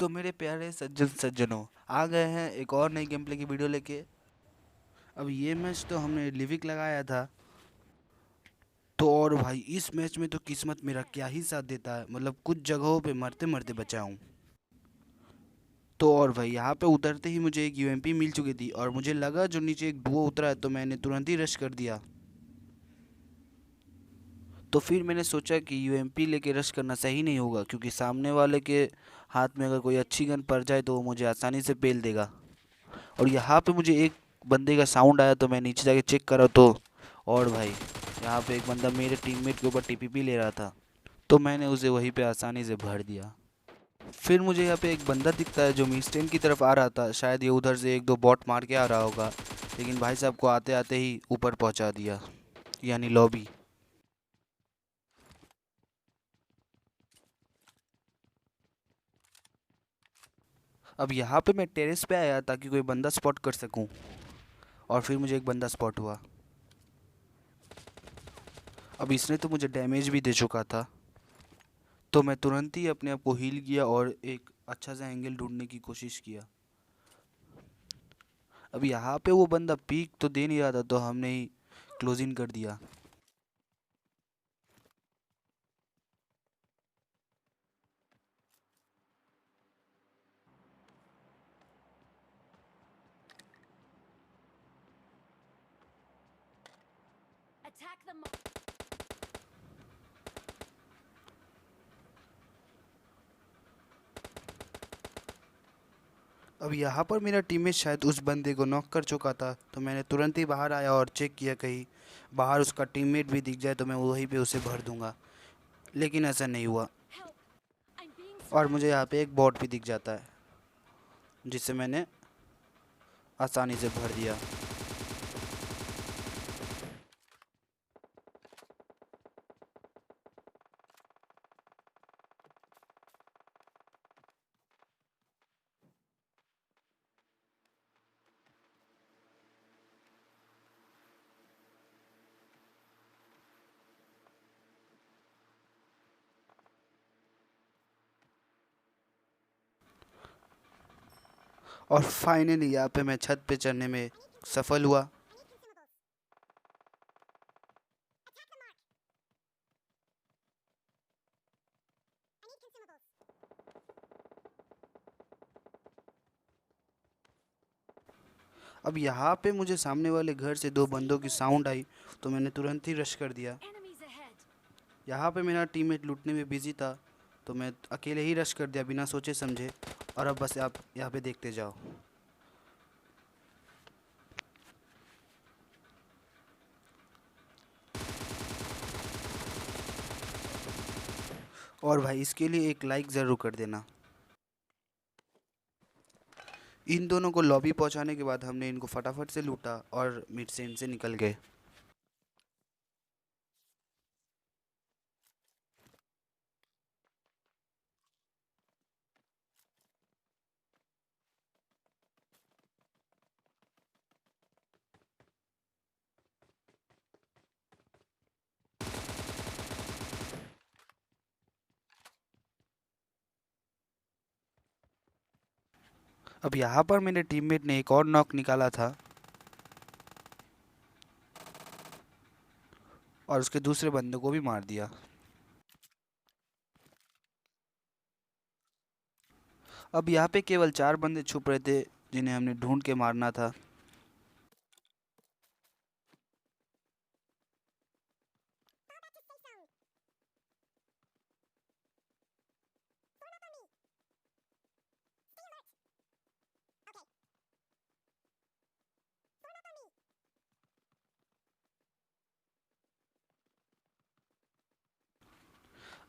तो मेरे प्यारे सज्जनों आ गए हैं एक और नई गेम प्ले की वीडियो लेके। अब ये मैच तो हमने लिविक लगाया था। तो और भाई इस मैच में तो किस्मत मेरा क्या ही साथ देता है, मतलब कुछ जगहों पे मरते मरते बचा हूँ। तो और भाई यहाँ पे उतरते ही मुझे एक यूएमपी मिल चुकी थी और मुझे लगा जो नीचे एक डुओ उतरा है, तो मैंने तुरंत ही रश कर दिया। तो फिर मैंने सोचा कि यूएमपी लेके रश करना सही नहीं होगा, क्योंकि सामने वाले के हाथ में अगर कोई अच्छी गन पड़ जाए तो वो मुझे आसानी से पेल देगा। और यहाँ पे मुझे एक बंदे का साउंड आया, तो मैं नीचे जाके चेक करा तो और भाई यहाँ पे एक बंदा मेरे टीममेट के ऊपर टीपीपी ले रहा था। तो मैंने उसे वहीं पे आसानी से भर दिया। फिर मुझे यहाँ पे एक बंदा दिखता है जो मिस्टेन की तरफ आ रहा था। शायद ये उधर से एक दो बॉट मार के आ रहा होगा, लेकिन भाई साहब को आते आते ही ऊपर पहुँचा दिया, यानी लॉबी। अब यहाँ पे मैं टेरेस पे आया ताकि कोई बंदा स्पॉट कर सकूँ, और फिर मुझे एक बंदा स्पॉट हुआ। अब इसने तो मुझे डैमेज भी दे चुका था, तो मैं तुरंत ही अपने आप को हील किया और एक अच्छा सा एंगल ढूंढने की कोशिश किया। अब यहाँ पे वो बंदा पीक तो दे नहीं रहा था, तो हमने ही क्लोज इन कर दिया। Attack the mark. अब यहाँ पर मेरा टीममेट शायद उस बंदे को नॉक कर चुका था, तो मैंने तुरंत ही बाहर आया और चेक किया कहीं बाहर उसका टीममेट भी दिख जाए तो मैं वहीं पे उसे भर दूंगा। लेकिन ऐसा नहीं हुआ, Help! I'm being और मुझे surrounded. यहाँ पे एक बॉट भी दिख जाता है जिसे मैंने आसानी से भर दिया। और फाइनली यहाँ पे मैं छत पे चढ़ने में सफल हुआ। अब यहाँ पे मुझे सामने वाले घर से दो बंदों की साउंड आई, तो मैंने तुरंत ही रश कर दिया। Enemies ahead. यहाँ पे मेरा टीममेट लूटने में बिजी था, तो मैं अकेले ही रश कर दिया बिना सोचे समझे। और अब बस आप यहाँ पे देखते जाओ। और भाई इसके लिए एक लाइक ज़रूर कर देना। इन दोनों को लॉबी पहुंचाने के बाद हमने इनको फटाफट से लूटा और मिड सेंड से निकल गए। अब यहाँ पर मेरे टीममेट ने एक और नॉक निकाला था और उसके दूसरे बंदे को भी मार दिया। अब यहाँ पे केवल 4 बंदे छुप रहे थे जिन्हें हमने ढूंढ के मारना था।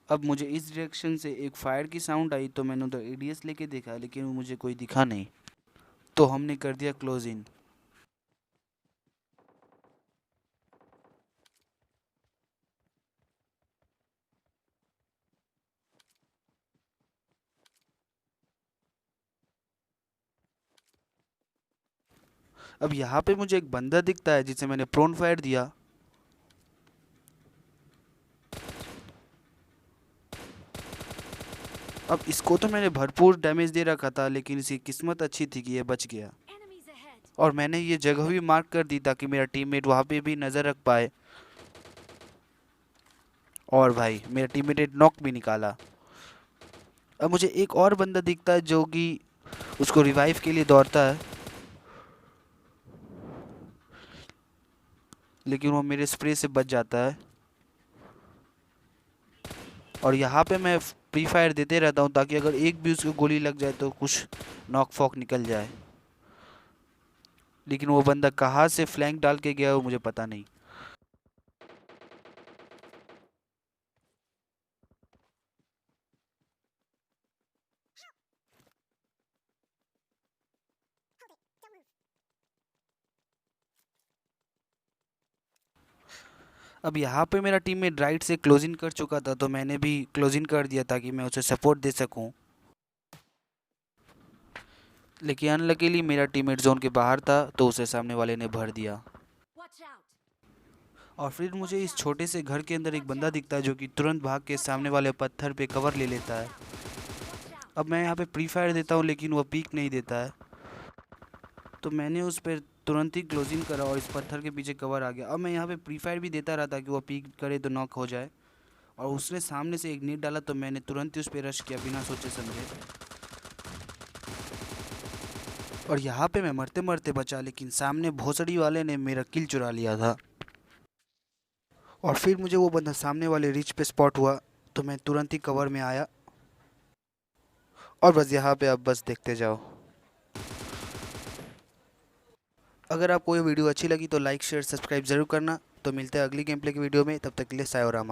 अब मुझे इस डायरेक्शन से एक फायर की साउंड आई, तो मैंने उधर एडीएस लेके देखा, लेकिन मुझे कोई दिखा नहीं, तो हमने कर दिया क्लोज इन। अब यहाँ पे मुझे एक बंदा दिखता है जिसे मैंने प्रोन फायर दिया। अब इसको तो मैंने भरपूर डैमेज दे रखा था, लेकिन इसकी किस्मत अच्छी थी कि ये बच गया। Enemies ahead. और मैंने ये जगह भी मार्क कर दी ताकि मेरा टीममेट वहाँ पे भी नज़र रख पाए। और भाई मेरा टीममेट एक नॉक भी निकाला। अब मुझे एक और बंदा दिखता है जो कि उसको रिवाइव के लिए दौड़ता है, लेकिन वो मेरे स्प्रे से बच जाता है। और यहाँ पे मैं फ्री फायर देते रहता हूँ ताकि अगर एक भी उसको गोली लग जाए तो कुछ नॉक फॉक निकल जाए। लेकिन वो बंदा कहाँ से फ्लैंक डाल के गया वो मुझे पता नहीं। अब यहाँ पे मेरा टीममेट राइट से क्लोजिंग कर चुका था, तो मैंने भी क्लोजिंग कर दिया ताकि मैं उसे सपोर्ट दे सकूं। लेकिन अनलकीली मेरा टीममेट जोन के बाहर था, तो उसे सामने वाले ने भर दिया। Watch out. और फिर मुझे इस छोटे से घर के अंदर एक बंदा दिखता है जो कि तुरंत भाग के सामने वाले पत्थर पे कवर ले लेता है। Watch out. अब मैं यहाँ पे प्री फायर देता हूँ लेकिन वह पीक नहीं देता है, तो मैंने उस पर तुरंत ही क्लोजिंग करा और इस पत्थर के पीछे कवर आ गया। अब मैं यहाँ पे प्री फायर भी देता रहा ताकि वह पीक करे तो नॉक हो जाए। और उसने सामने से एक नीड डाला तो मैंने तुरंत ही उस पर रश किया बिना सोचे समझे। और यहाँ पे मैं मरते मरते बचा, लेकिन सामने भोसड़ी वाले ने मेरा किल चुरा लिया था। और फिर मुझे वो बंदा सामने वाले रिच पे स्पॉट हुआ, तो मैं तुरंत ही कवर में आया। और बस यहाँ पे अब बस देखते जाओ। अगर आपको ये वीडियो अच्छी लगी तो लाइक शेयर सब्सक्राइब ज़रूर करना। तो मिलते हैं अगली गेम प्ले की वीडियो में, तब तक के लिए सायोरामा।